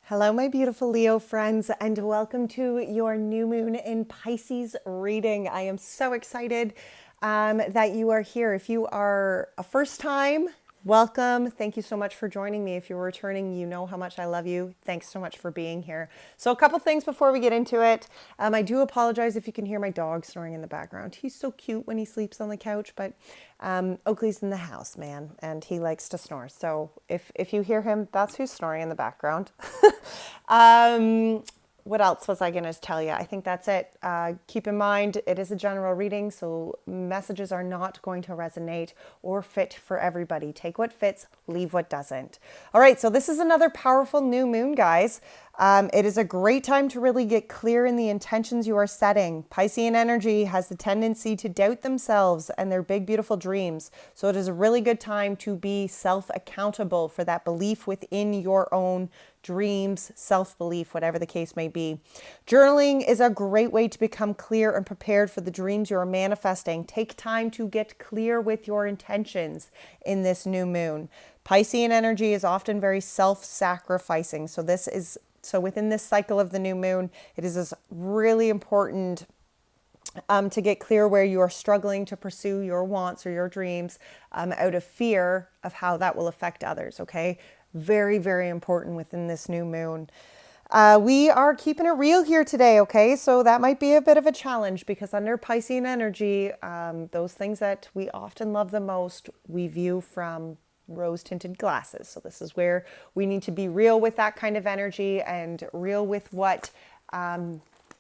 Hello, my beautiful Leo friends, and welcome to your new moon in Pisces reading. I am so excited that you are here. If you are a first time, welcome. Thank you so much for joining me. If you're returning, you know how much I love you. Thanks so much for being here. So a couple things before we get into it. I do apologize if you can hear my dog snoring in the background. He's so cute when he sleeps on the couch, but Oakley's in the house, man, and he likes to snore. So if you hear him, that's who's snoring in the background. What else was I going to tell you? I think that's it. Keep in mind, it is a general reading, so messages are not going to resonate or fit for everybody. Take what fits, leave what doesn't. All right, so this is another powerful new moon, guys. It is a great time to really get clear in the intentions you are setting. Piscean energy has the tendency to doubt themselves and their big, beautiful dreams. So it is a really good time to be self-accountable for that belief within your own dreams, self-belief, whatever the case may be. Journaling is a great way to become clear and prepared for the dreams you are manifesting. Take time to get clear with your intentions in this new moon. Piscean energy is often very self-sacrificing. So within this cycle of the new moon, it is really important to get clear where you are struggling to pursue your wants or your dreams out of fear of how that will affect others, okay? Very, very important within this new moon. We are keeping it real here today, okay? So that might be a bit of a challenge because under Piscean energy, those things that we often love the most, we view from rose-tinted glasses. So this is where we need to be real with that kind of energy and real with what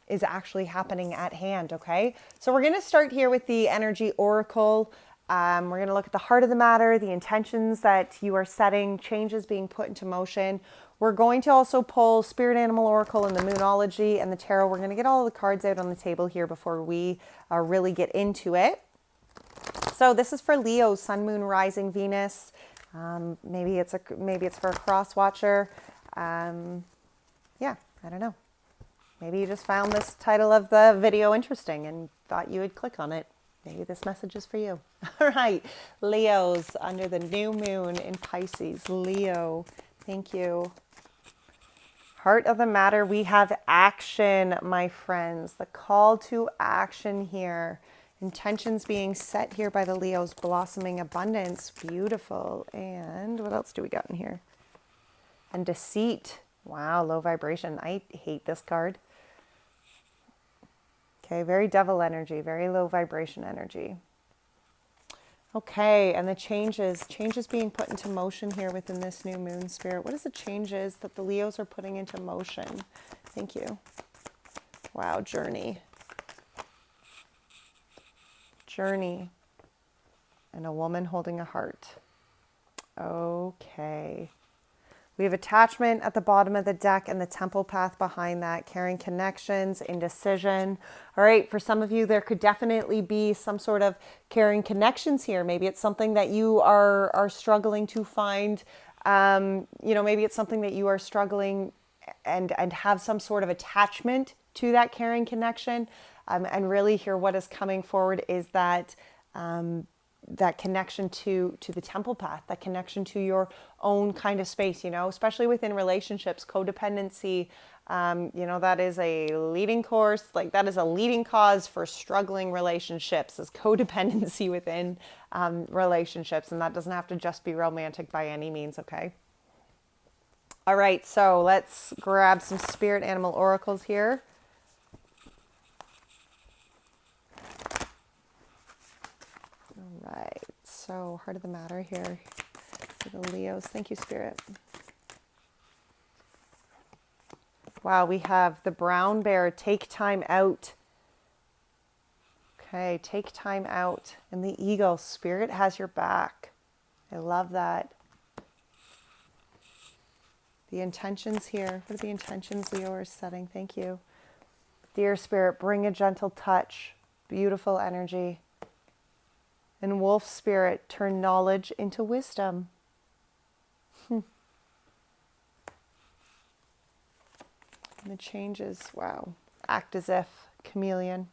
is actually happening at hand, okay? So we're going to start here with the energy oracle. We're going to look at the heart of the matter, the intentions that you are setting, changes being put into motion. We're going to also pull Spirit Animal Oracle and the Moonology and the Tarot. We're going to get all of the cards out on the table here before we really get into it. So this is for Leo, Sun, Moon, Rising, Venus. Maybe it's for a cross watcher. Yeah, I don't know. Maybe you just found this title of the video interesting and thought you would click on it. Maybe this message is for you. All right, Leos under the new moon in Pisces. Leo, thank you. Heart of the matter, we have action, my friends. The call to action here. Intentions being set here by the Leos, blossoming abundance. Beautiful. And what else do we got in here? And deceit. Wow, low vibration. I hate this card. Okay, very devil energy, very low vibration energy. Okay, and the changes being put into motion here within this new moon, Spirit. What is the changes that the Leos are putting into motion? Thank you. Wow, journey. Journey. And a woman holding a heart. Okay. We have attachment at the bottom of the deck and the temple path behind that, carrying connections, indecision. All right, for some of you, there could definitely be some sort of carrying connections here. Maybe it's something that you are struggling to find. Maybe it's something that you are struggling and have some sort of attachment to that carrying connection. And really here what is coming forward is that that connection to the temple path, that connection to your own kind of space, especially within relationships, codependency, that is a leading course, like that is a leading cause for struggling relationships is codependency within relationships. And that doesn't have to just be romantic by any means, okay? All right, so let's grab some spirit animal oracles here. Right, so heart of the matter here for the Leos. Thank you, Spirit. Wow, we have the brown bear, take time out. Okay, take time out. And the eagle, Spirit has your back. I love that. The intentions here. What are the intentions Leo is setting? Thank you. Dear Spirit, bring a gentle touch. Beautiful energy. And wolf spirit, turn knowledge into wisdom. And the changes, wow. Act as if, chameleon.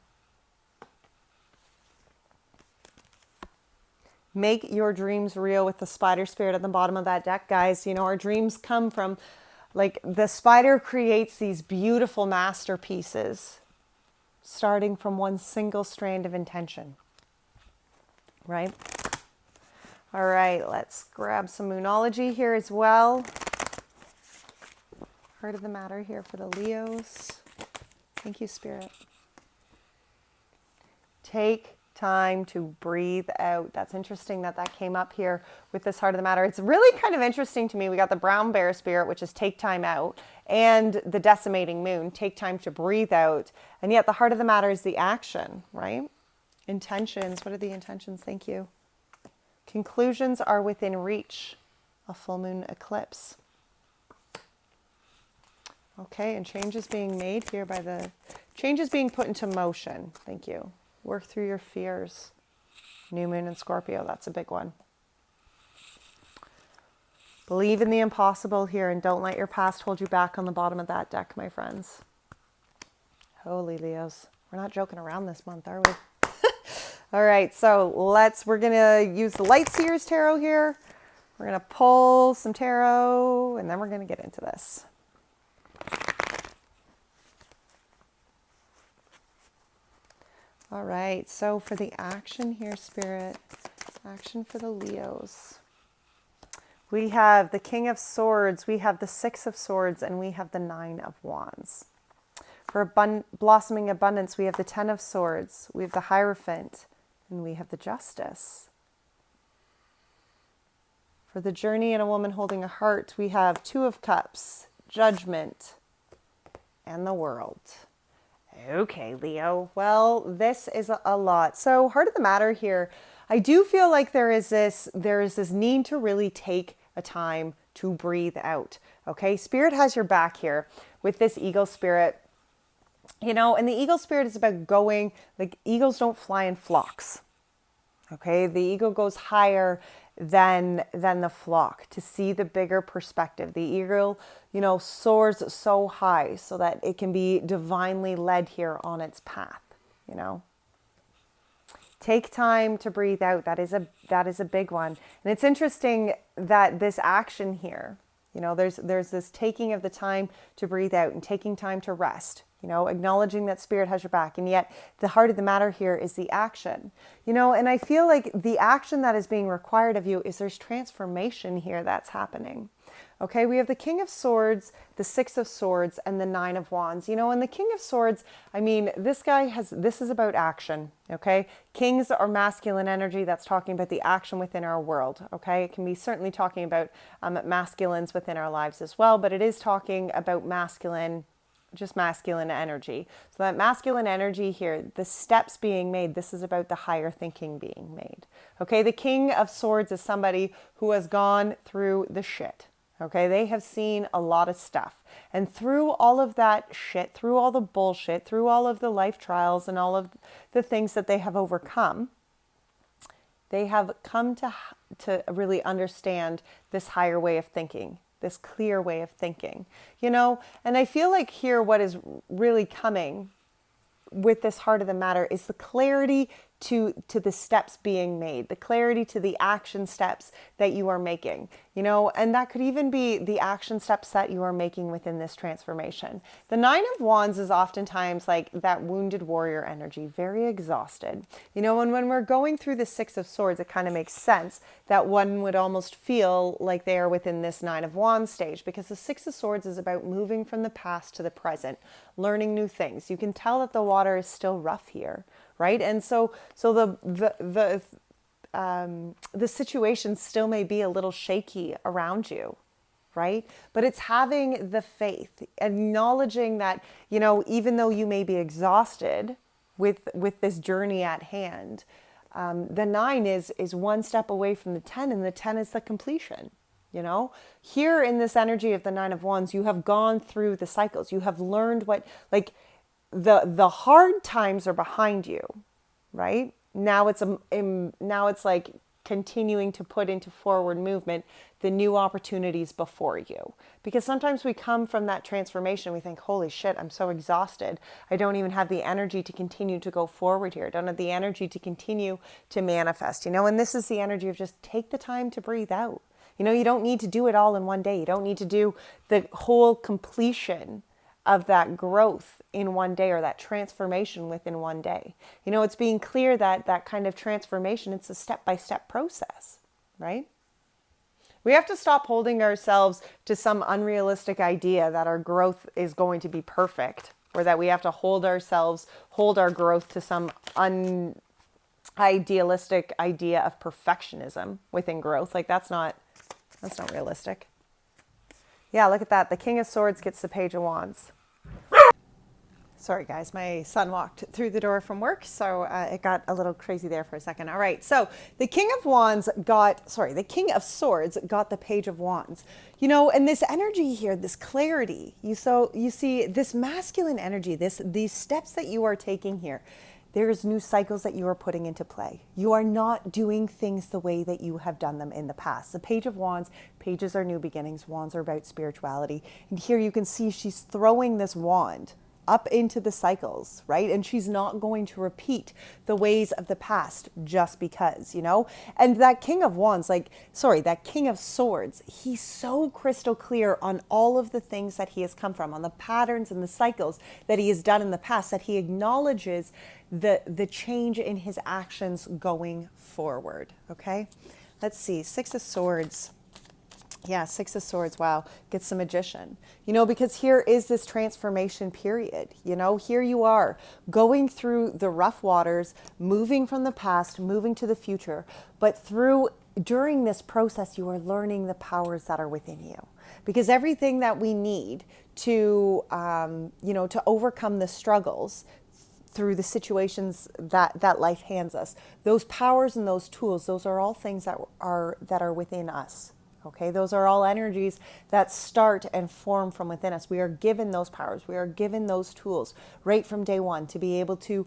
Make your dreams real with the spider spirit at the bottom of that deck, guys. Our dreams come from Like the spider creates these beautiful masterpieces starting from one single strand of intention, right? All right, let's grab some Moonology here as well. Heart of the matter here for the Leos. Thank you, Spirit. Take time to breathe out. That's interesting that that came up here with this heart of the matter. It's really kind of interesting to me. We got the brown bear spirit, which is take time out, and the decimating moon, take time to breathe out. And yet the heart of the matter is the action, right? Intentions. What are the intentions? Thank you. Conclusions are within reach. A full moon eclipse. Okay, and change is being made here by the change is being put into motion. Thank you. Work through your fears. New moon in Scorpio, that's a big one. Believe in the impossible here and don't let your past hold you back on the bottom of that deck, my friends. Holy Leos. We're not joking around this month, are we? All right, so we're going to use the Light Seers Tarot here. We're going to pull some tarot and then we're going to get into this. All right, so for the action here, Spirit, action for the Leos. We have the King of Swords, we have the Six of Swords, and we have the Nine of Wands. For blossoming abundance, we have the Ten of Swords, we have the Hierophant, and we have the Justice. For the journey in a woman holding a heart, we have Two of Cups, Judgment, and the World. Okay, Leo. Well, this is a lot. So heart of the matter here, I do feel like there is this need to really take a time to breathe out. Okay, Spirit has your back here with this eagle spirit. You know, and the eagle spirit is about going, like eagles don't fly in flocks. Okay, the eagle goes higher than the flock to see the bigger perspective. The eagle, you know, soars so high so that it can be divinely led here on its path, you know. Take time to breathe out. That is a big one. And it's interesting that this action here, you know, there's this taking of the time to breathe out and taking time to rest. You know, acknowledging that Spirit has your back. And yet the heart of the matter here is the action. You know, and I feel like the action that is being required of you is there's transformation here that's happening. Okay, we have the King of Swords, the Six of Swords, and the Nine of Wands. You know, and the King of Swords, I mean, this is about action, okay? Kings are masculine energy. That's talking about the action within our world, okay? It can be certainly talking about masculines within our lives as well, but it is talking about just masculine energy. So that masculine energy here, the steps being made, this is about the higher thinking being made. Okay, the King of Swords is somebody who has gone through the shit. Okay, they have seen a lot of stuff. And through all of that shit, through all the bullshit, through all of the life trials and all of the things that they have overcome, they have come to really understand this higher way of thinking, this clear way of thinking, you know. And I feel like here what is really coming with this heart of the matter is the clarity to the steps being made, the clarity to the action steps that you are making, you know, and that could even be the action steps that you are making within this transformation. The Nine of Wands is oftentimes like that wounded warrior energy, very exhausted, you know, and when we're going through the Six of Swords, it kind of makes sense that one would almost feel like they are within this Nine of Wands stage, because the Six of Swords is about moving from the past to the present, learning new things. You can tell that the water is still rough here, right? And so the situation still may be a little shaky around you, right? But it's having the faith, acknowledging that, you know, even though you may be exhausted with this journey at hand, the 9 is one step away from the 10, and the 10 is the completion. You know, here in this energy of the Nine of Wands, you have gone through the cycles. You have learned what, like, the hard times are behind you, right? Now it's like continuing to put into forward movement the new opportunities before you. Because sometimes we come from that transformation, we think, holy shit, I'm so exhausted. I don't even have the energy to continue to go forward here. I don't have the energy to continue to manifest, you know, and this is the energy of just take the time to breathe out. You know, you don't need to do it all in one day. You don't need to do the whole completion of that growth in one day or that transformation within one day. You know, it's being clear that that kind of transformation, it's a step-by-step process, right? We have to stop holding ourselves to some unrealistic idea that our growth is going to be perfect, or that we have to hold our growth to some idealistic idea of perfectionism within growth. Like that's not realistic. Yeah, look at that. The King of Swords gets the Page of Wands. Sorry, guys, my son walked through the door from work, so it got a little crazy there for a second. All right, so the King of Swords got the Page of Wands. You know, and this energy here, this clarity, you see this masculine energy, these steps that you are taking here. There's new cycles that you are putting into play. You are not doing things the way that you have done them in the past. The Page of Wands, pages are new beginnings, wands are about spirituality. And here you can see she's throwing this wand up into the cycles, right? And she's not going to repeat the ways of the past just because, you know? And that King of Swords, he's so crystal clear on all of the things that he has come from, on the patterns and the cycles that he has done in the past, that he acknowledges the change in his actions going forward, okay? Let's see, Six of Swords. Yeah, Six of Swords, wow, gets the Magician. You know, because here is this transformation period. You know, here you are going through the rough waters, moving from the past, moving to the future. But during this process, you are learning the powers that are within you. Because everything that we need to, to overcome the struggles through the situations that life hands us, those powers and those tools, those are all things that are within us. Okay, those are all energies that start and form from within us. We are given those powers. We are given those tools right from day one to be able to,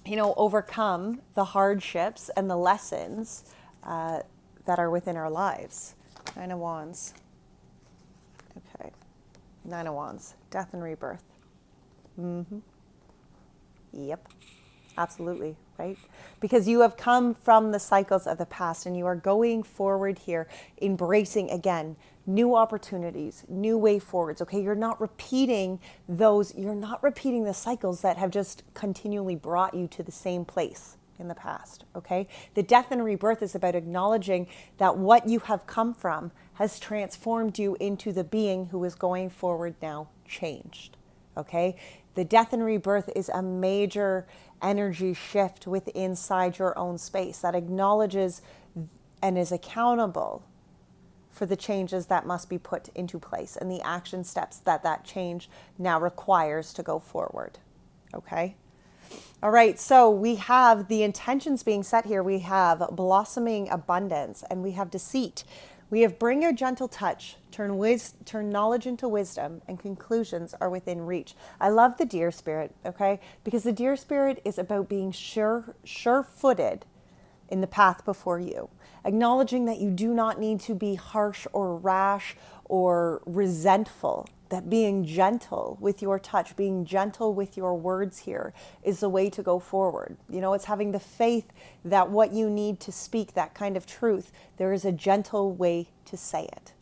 overcome the hardships and the lessons that are within our lives. Nine of Wands. Okay, Nine of Wands, death and rebirth. Yep, absolutely. Right? Because you have come from the cycles of the past and you are going forward here, embracing again, new opportunities, new way forwards. Okay. You're not repeating the cycles that have just continually brought you to the same place in the past. Okay. The death and rebirth is about acknowledging that what you have come from has transformed you into the being who is going forward now changed. Okay. The death and rebirth is a major energy shift inside your own space that acknowledges and is accountable for the changes that must be put into place and the action steps that change now requires to go forward. Okay? All right, so we have the intentions being set here. We have blossoming abundance and we have deceit. We have bring a gentle touch, turn knowledge into wisdom, and conclusions are within reach. I love the deer spirit, okay? Because the deer spirit is about being sure-footed in the path before you. Acknowledging that you do not need to be harsh or rash or resentful. That being gentle with your touch, being gentle with your words here is the way to go forward. You know, it's having the faith that what you need to speak, that kind of truth, there is a gentle way to say it.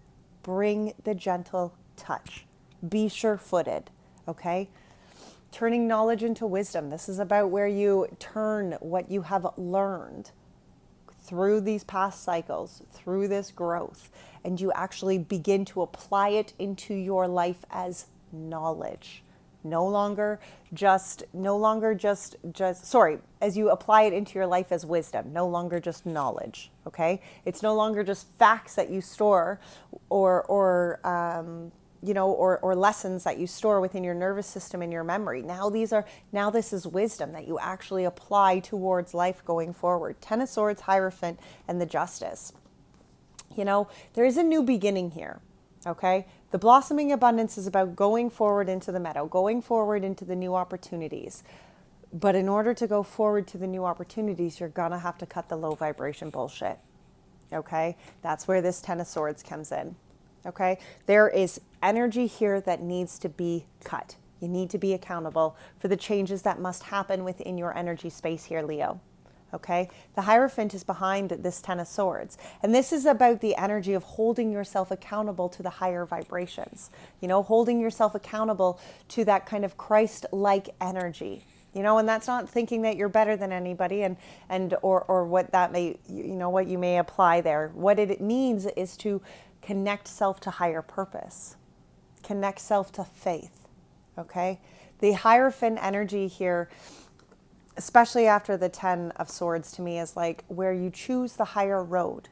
Bring the gentle touch. Be sure-footed, okay? Turning knowledge into wisdom. This is about where you turn what you have learned through these past cycles, through this growth, and you actually begin to apply it into your life as knowledge. As you apply it into your life as wisdom, no longer just knowledge, okay? It's no longer just facts that you store or lessons that you store within your nervous system and your memory. Now this is wisdom that you actually apply towards life going forward. Ten of Swords, Hierophant, and the Justice. You know, there is a new beginning here, okay? The blossoming abundance is about going forward into the meadow, going forward into the new opportunities. But in order to go forward to the new opportunities, you're going to have to cut the low vibration bullshit, okay? That's where this Ten of Swords comes in. Okay, there is energy here that needs to be cut. You need to be accountable for the changes that must happen within your energy space here, Leo. Okay, the Hierophant is behind this Ten of Swords. And this is about the energy of holding yourself accountable to the higher vibrations, holding yourself accountable to that kind of Christ-like energy, and that's not thinking that you're better than anybody or what that may, what you may apply there. What it means is to connect self to higher purpose, connect self to faith. Okay, the Hierophant energy here, especially after the Ten of Swords, to me is like where you choose the higher road.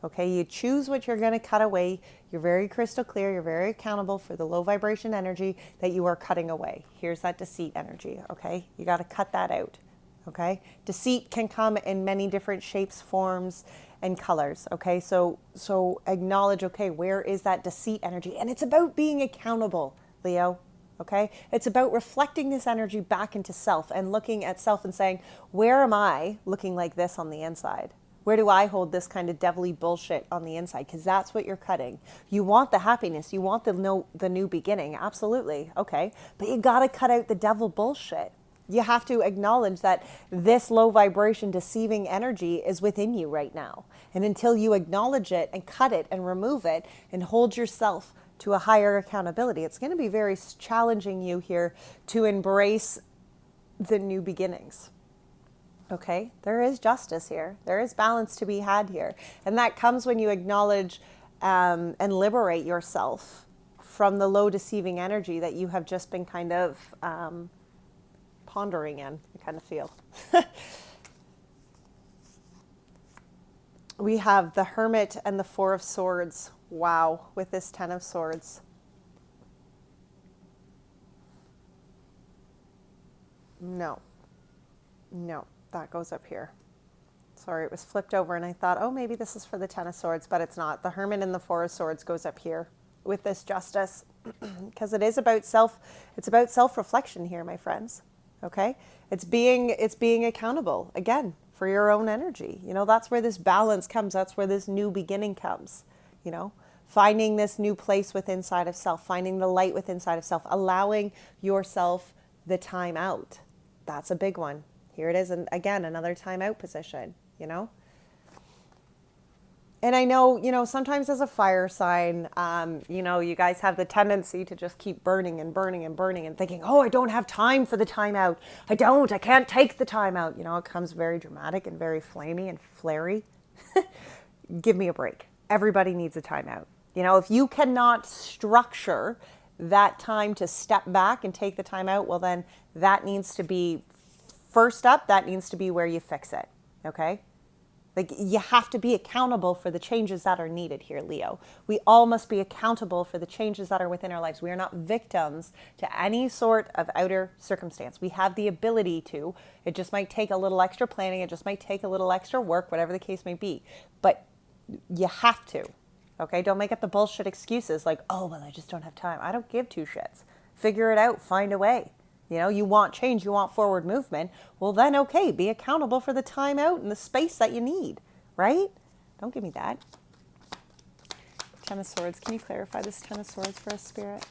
Okay, you choose what you're going to cut away. You're very crystal clear. You're very accountable for the low vibration energy that you are cutting away. Here's that deceit energy. Okay, you got to cut that out. Okay, deceit can come in many different shapes, forms, and colors. Okay, so acknowledge, okay, where is that deceit energy? And it's about being accountable, Leo. Okay, it's about reflecting this energy back into self and looking at self and saying, where am I looking like this on the inside? Where do I hold this kind of devilly bullshit on the inside? Because that's what you're cutting. You want the happiness. You want the new beginning. Absolutely. Okay. But you got to cut out the devil bullshit. You have to acknowledge that this low vibration deceiving energy is within you right now. And until you acknowledge it and cut it and remove it and hold yourself to a higher accountability, it's going to be very challenging you here to embrace the new beginnings. Okay, there is justice here. There is balance to be had here. And that comes when you acknowledge and liberate yourself from the low deceiving energy that you have just been kind of pondering in, I kind of feel. We have the Hermit and the Four of Swords. Wow, with this Ten of Swords. No, that goes up here. Sorry, it was flipped over and I thought, oh, maybe this is for the Ten of Swords, but it's not. The Hermit and the Four of Swords goes up here with this Justice because it is about self-reflection here, my friends. Okay? It's being accountable, again, for your own energy. That's where this balance comes. That's where this new beginning comes, finding this new place within inside of self, finding the light within inside of self, allowing yourself the time out. That's a big one. Here it is. And again, another time out position, And I know, sometimes as a fire sign, you guys have the tendency to just keep burning and burning and burning and thinking, oh, I don't have time for the time out. I can't take the time out. It comes very dramatic and very flamey and flary. Give me a break. Everybody needs a time out. If you cannot structure that time to step back and take the time out, well, then that needs to be first up. That needs to be where you fix it. Okay. Like you have to be accountable for the changes that are needed here, Leo. We all must be accountable for the changes that are within our lives. We are not victims to any sort of outer circumstance. We have the ability to. It just might take a little extra planning. It just might take a little extra work, whatever the case may be. But you have to. Okay, don't make up the bullshit excuses like, oh, well, I just don't have time. I don't give two shits. Figure it out. Find a way. You want change. You want forward movement. Well, then, okay, be accountable for the time out and the space that you need, right? Don't give me that. Ten of Swords. Can you clarify this Ten of Swords for us, Spirit?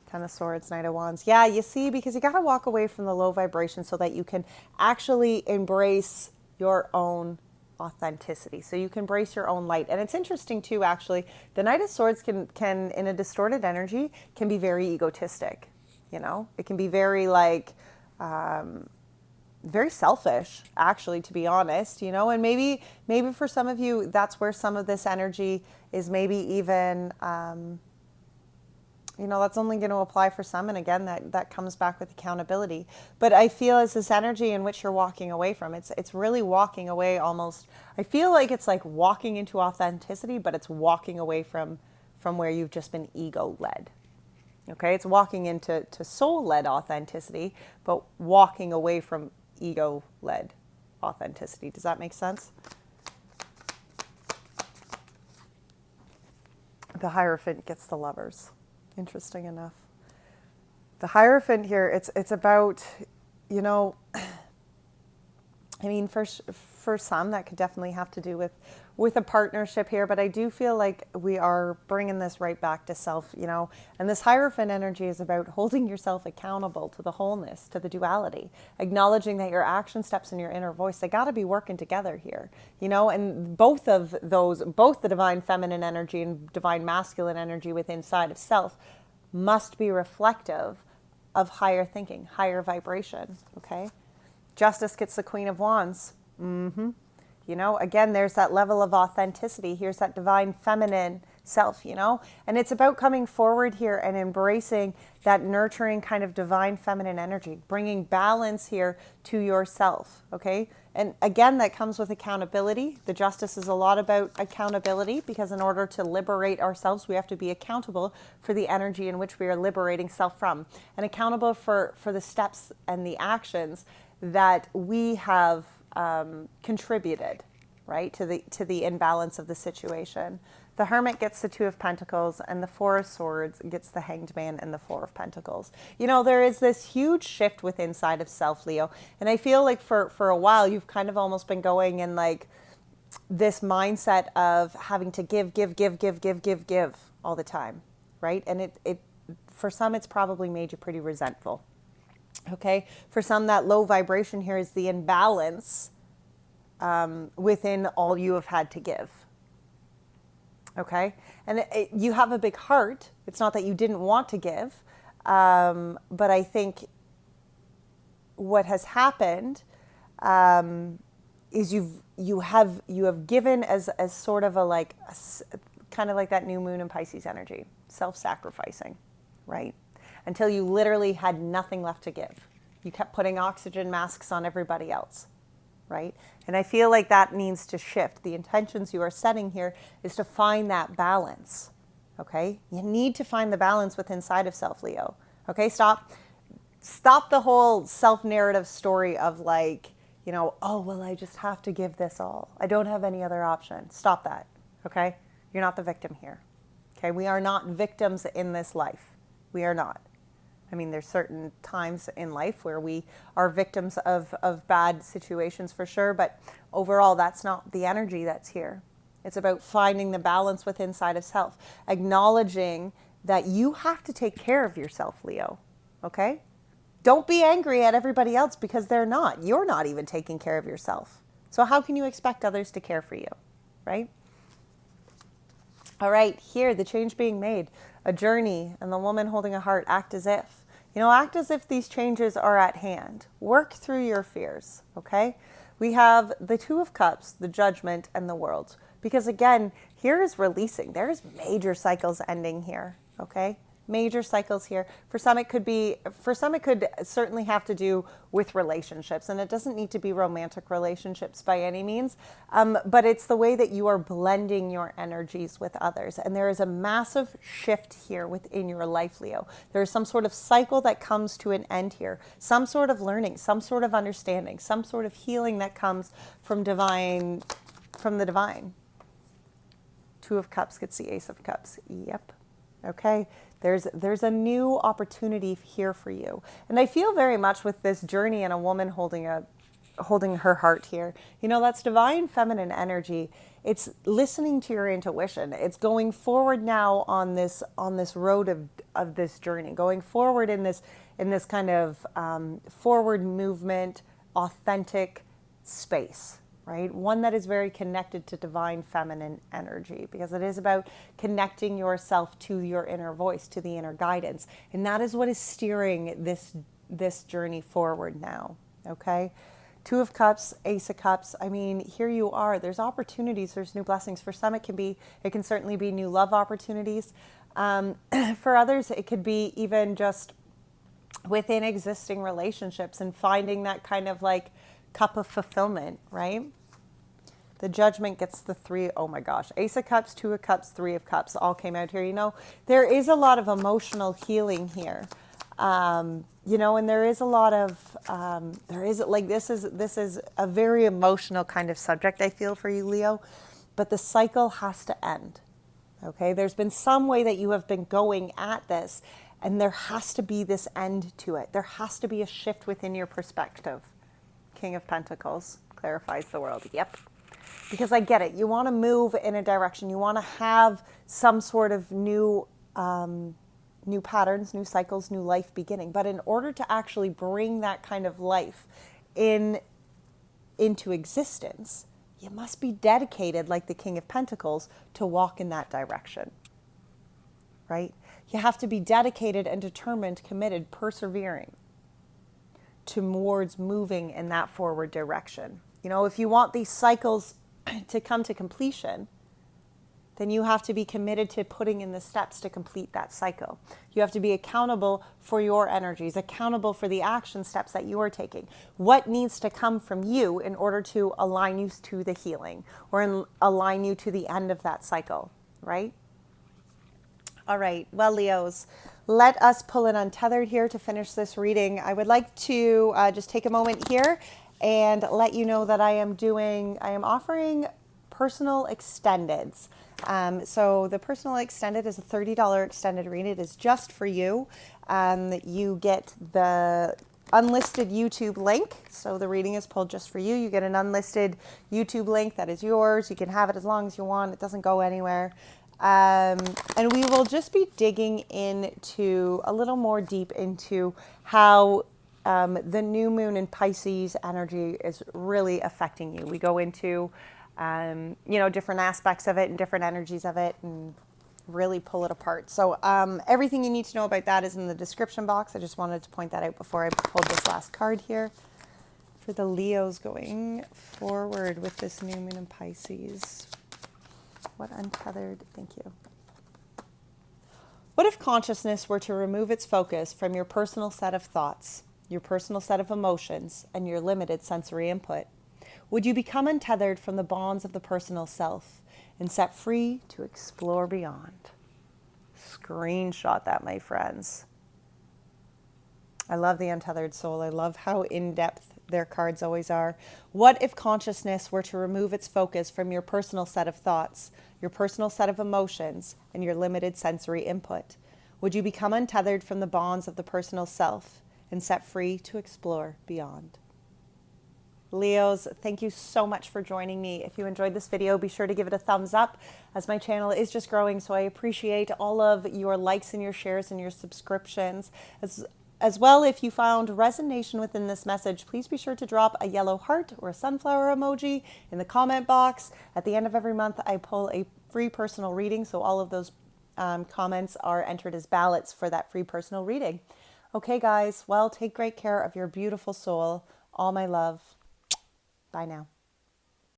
Ten of Swords, Knight of Wands. Yeah, you see, because you got to walk away from the low vibration so that you can actually embrace your own authenticity. So you can embrace your own light. And it's interesting too, actually, the Knight of Swords can in a distorted energy, can be very egotistic. It can be very very selfish, actually, to be honest, and maybe for some of you, that's where some of this energy is maybe even, that's only going to apply for some. And again, that comes back with accountability. But I feel as this energy in which you're walking away from, it's really walking away almost. I feel like it's like walking into authenticity, but it's walking away from where you've just been ego-led. Okay, it's walking into soul-led authenticity, but walking away from ego-led authenticity. Does that make sense? The Hierophant gets the Lovers. Interesting enough. The Hierophant here, it's about, I mean, for some, that could definitely have to do with with a partnership here, but I do feel like we are bringing this right back to self, you know, and this Hierophant energy is about holding yourself accountable to the wholeness, to the duality, acknowledging that your action steps and your inner voice, they got to be working together here, you know, and both of those, both the divine feminine energy and divine masculine energy within inside of self must be reflective of higher thinking, higher vibration, okay? Justice gets the Queen of Wands. You know, again, there's that level of authenticity. Here's that divine feminine self, you know, and it's about coming forward here and embracing that nurturing kind of divine feminine energy, bringing balance here to yourself, okay? And again, that comes with accountability. The Justice is a lot about accountability, because in order to liberate ourselves, we have to be accountable for the energy in which we are liberating self from, and accountable for the steps and the actions that we have contributed, right, to the imbalance of the situation. The Hermit gets the Two of Pentacles, and the Four of Swords gets the Hanged Man and the Four of Pentacles. You know, there is this huge shift within inside of self, Leo, and I feel like for a while you've kind of almost been going in like this mindset of having to give all the time, right? And it for some, it's probably made you pretty resentful. Okay, for some, that low vibration here is the imbalance within all you have had to give. Okay, and you have a big heart. It's not that you didn't want to give, but I think what has happened is you have given as sort of a kind of like that new moon in Pisces energy, self-sacrificing, right? Until you literally had nothing left to give. You kept putting oxygen masks on everybody else, right? And I feel like that needs to shift. The intentions you are setting here is to find that balance, okay? You need to find the balance within inside of self, Leo, okay? Stop the whole self-narrative story of like, you know, oh, well, I just have to give this all. I don't have any other option. Stop that, okay? You're not the victim here, okay? We are not victims in this life. We are not. I mean, there's certain times in life where we are victims of bad situations for sure, but overall, that's not the energy that's here. It's about finding the balance within inside of self, acknowledging that you have to take care of yourself, Leo, okay? Don't be angry at everybody else because they're not. You're not even taking care of yourself. So how can you expect others to care for you, right? All right, here, the change being made, a journey, and the woman holding a heart, act as if. You know, act as if these changes are at hand. Work through your fears, okay? We have the Two of Cups, the Judgment, and the World. Because again, here is releasing. There's major cycles ending here, okay? Major cycles here. For some it could certainly have to do with relationships, and it doesn't need to be romantic relationships by any means, but it's the way that you are blending your energies with others. And there is a massive shift here within your life, Leo. There is some sort of cycle that comes to an end here, some sort of learning, some sort of understanding, some sort of healing that comes from the divine. Two of Cups gets the Ace of Cups. Yep. Okay. There's a new opportunity here for you. And I feel very much with this journey and a woman holding her heart here. You know, that's divine feminine energy. It's listening to your intuition. It's going forward now on this road of this journey, going forward in this kind of forward movement, authentic space. Right? One that is very connected to divine feminine energy, because it is about connecting yourself to your inner voice, to the inner guidance. And that is what is steering this journey forward now. Okay? Two of Cups, Ace of Cups. I mean, here you are. There's opportunities. There's new blessings. For some, it can certainly be new love opportunities. For others, it could be even just within existing relationships and finding that kind of like cup of fulfillment, right? The Judgment gets the three. Oh my gosh. Ace of Cups, Two of Cups, Three of Cups all came out here. You know, there is a lot of emotional healing here. You know, and there is a lot of, this is a very emotional kind of subject, I feel, for you, Leo, but the cycle has to end. Okay. There's been some way that you have been going at this, and there has to be this end to it. There has to be a shift within your perspective. King of Pentacles clarifies the world. Yep. Because I get it. You want to move in a direction. You want to have some sort of new patterns, new cycles, new life beginning. But in order to actually bring that kind of life into existence, you must be dedicated, like the King of Pentacles, to walk in that direction, right? You have to be dedicated and determined, committed, persevering towards moving in that forward direction. You know, if you want these cycles to come to completion, then you have to be committed to putting in the steps to complete that cycle. You have to be accountable for your energies, accountable for the action steps that you are taking. What needs to come from you in order to align you to the healing or align you to the end of that cycle, right? All right, well, Leos, let us pull an Untethered here to finish this reading. I would like to just take a moment here and let you know that I am offering personal extendeds. So the personal extended is a $30 extended read. It is just for you. You get the unlisted YouTube link. So the reading is pulled just for you. You get an unlisted YouTube link that is yours. You can have it as long as you want. It doesn't go anywhere. And we will just be digging into a little more deep into how the new moon in Pisces energy is really affecting you. We go into different aspects of it and different energies of it and really pull it apart. So everything you need to know about that is in the description box. I just wanted to point that out before I pulled this last card here. For the Leos going forward with this new moon in Pisces. What untethered? Thank you. What if consciousness were to remove its focus from your personal set of thoughts, your personal set of emotions, and your limited sensory input? Would you become untethered from the bonds of the personal self and set free to explore beyond? Screenshot that, my friends. I love the Untethered Soul. I love how in-depth their cards always are. What if consciousness were to remove its focus from your personal set of thoughts, your personal set of emotions, and your limited sensory input? Would you become untethered from the bonds of the personal self and set free to explore beyond? Leos, thank you so much for joining me. If you enjoyed this video, be sure to give it a thumbs up, as my channel is just growing, so I appreciate all of your likes and your shares and your subscriptions. As well, if you found resonation within this message, please be sure to drop a yellow heart or a sunflower emoji in the comment box. At the end of every month, I pull a free personal reading, so all of those comments are entered as ballots for that free personal reading. Okay, guys, well, take great care of your beautiful soul. All my love. Bye now.